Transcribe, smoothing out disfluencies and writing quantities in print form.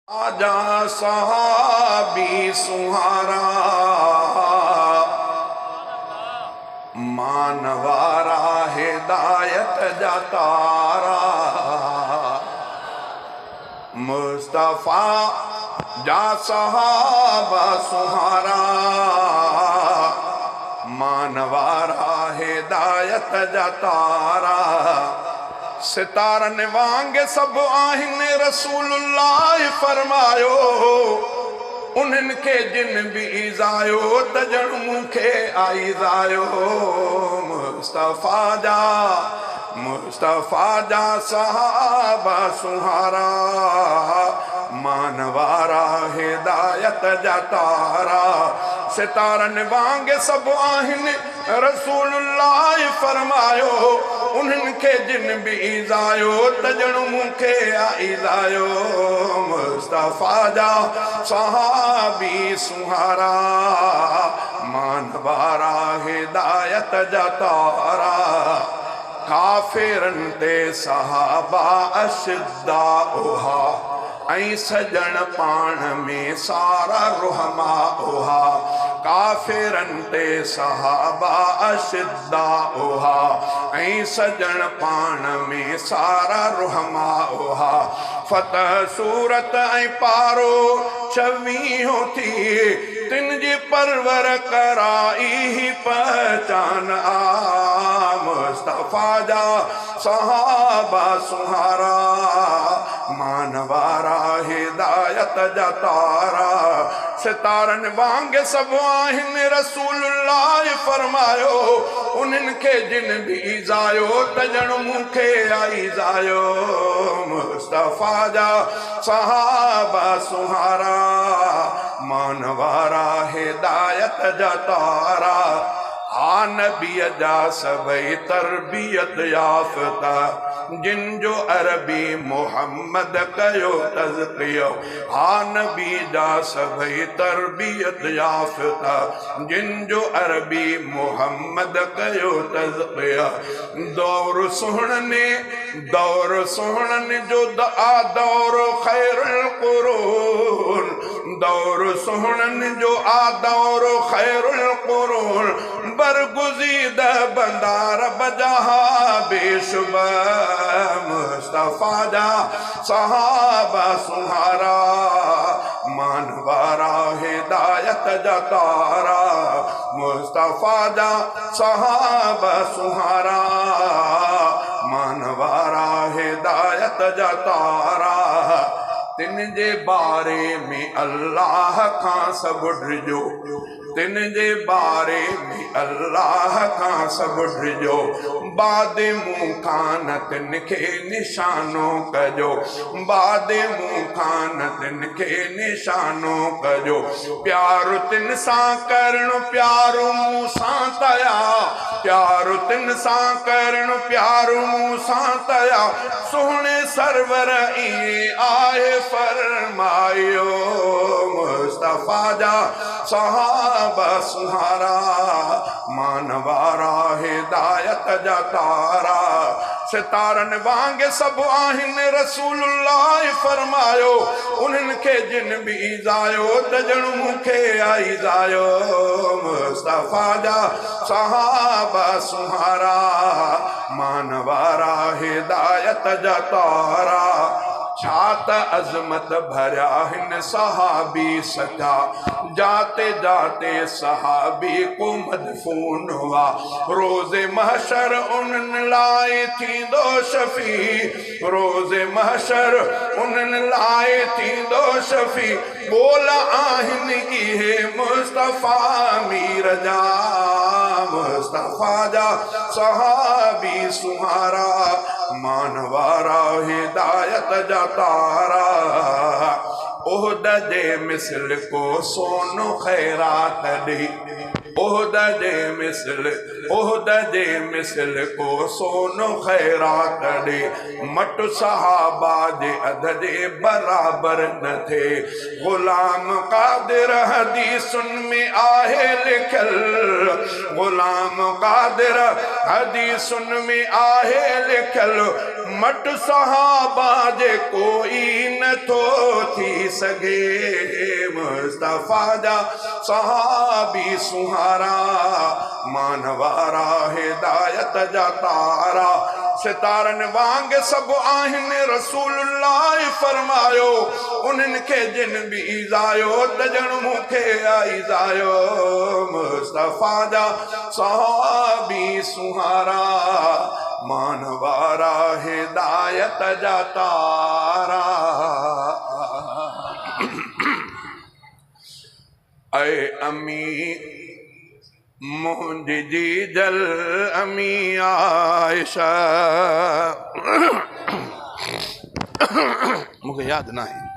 आजा सहाबी सुहारा मानवारा हिदायत जातारा मुस्तफा जा सहाबा सुहारा मानवारा हिदायत जातारा सितारन वांगे सब आहिन रसूलुल्लाह फरमायो उन्हनि के जिन भी ईज़ायो त ॼण मूंखे आईज़ायो मुस्तफा जा सहाबा सुहारा मानवारा हिदायत जा तारा सितारन वांगे सब आहिन रसूलुल्लाह फरमायो उन्हनि के जिन भी ईज़ायो त ॼण मूंखे आईज़ायो मुस्तफा जा सहाबी सुहारा मानवारा हिदायत जा तारा काफिरन ते सहाबा अशिद्दा ओहा ऐं सजण पाण में सारा रुहमा ओहा काफिरन ते सहाबा अशिद्दा ओहा ऐं सजण पाण में सारा रुहमा ओहा फतह सूरत ऐं पारो 26 थी तिन जी परवर कराई ही पहचान आ मुस्तफा जा सहाबा सुहारा मानवारा हिदायत जा तारा सितारन वांगे सब आहिन रसूलुल्लाह फरमायो उन्हनि के जिन भी ईज़ायो त ॼण मूंखे आईज़ायो मुस्तफा जा सहाबा सुहारा मानवारा हिदायत जा तारा हा नबीअ जा सभई तरबियत याफ़्ता जिन जो अरबी मोहम्मद कयो तज़कियो हा नबी जा सभई तरबियत याफ़्ता जिन जो अरबी मोहम्मद कयो तज़कियो दौर सुहणनि जो दौर खैरुल कुरून दौर सुहणनि जो दौर खैरुल कुरून बरगुज़ीद बंदार बजहा बेशुबा मुस्तफा जा सहाबा सुहारा मानवारा हिदायत जा तारा मुस्तफा जा सहाबा सुहारा मानवारा हिदायत जा तारा तिन जे बारे में अल्लाह खां सभु ड्रिजो तिन जे बारे में अल्लाह खां सभु ड्रिजो बाद मूं खां न तिन खे निशानो कजो बाद मूं खां न तिन खे निशानो कजो प्यारो तिन सां करणु प्यारो मूं सां तया प्यारो तिन सां करणु प्यारो मूं सां तया सुहिणे सरवर ईअं आहे फरमायो मुस्तफा जा सहाबा सुहारा मानवारा हिदायत जा तारा सितारन वांगे सब आहिन रसूलुल्लाह फरमायो उन्हनि के जिन भी ईज़ायो त ॼण मूंखे आईज़ायो मुस्तफा जा सहाबा सुहारा मानवारा हिदायत जा तारा छा त अज़मत भरिया हिन सहाबी सजा जाते जाते सहाबी को मदफून हुआ रोज़े महशर उन्हनि लाइ थींदो शफ़ी रोज़े महशर उन्हनि लाइ थींदो शफ़ी बोल आहिनि इहे मुस्तफा मीर जा मुस्तफा जा सहाबी सुहारा मानवारा हिदायत जा तारा ओहद जे मिसल को सोनो खैरात ॾे ओहद जे मिसल ओहद जे मिसल को सोनो खैरात ॾे मट सहाबा जे अध जे बराबर न थे गुलाम कादिर हदीसुन में आहे लिखल गुलाम कादिर हदीसुन में आहे लिखल मट सहाबा जे कोई न तो थी सगे मुस्तफा जा सहाबी सुहारा मानवारा हिदायत जा तारा सितारन वांग सब आहिन रसूलुल्लाह फरमायो उन्हनि खे जिन भी ईज़ायो त ॼण मूंखे आईज़ायो मुस्तफा जा सहाबी सुहारा मानवारा हिदायत जा तारा ऐ अमी मुंहिंजी जी जल अमी आयशा मूंखे यादि न आहे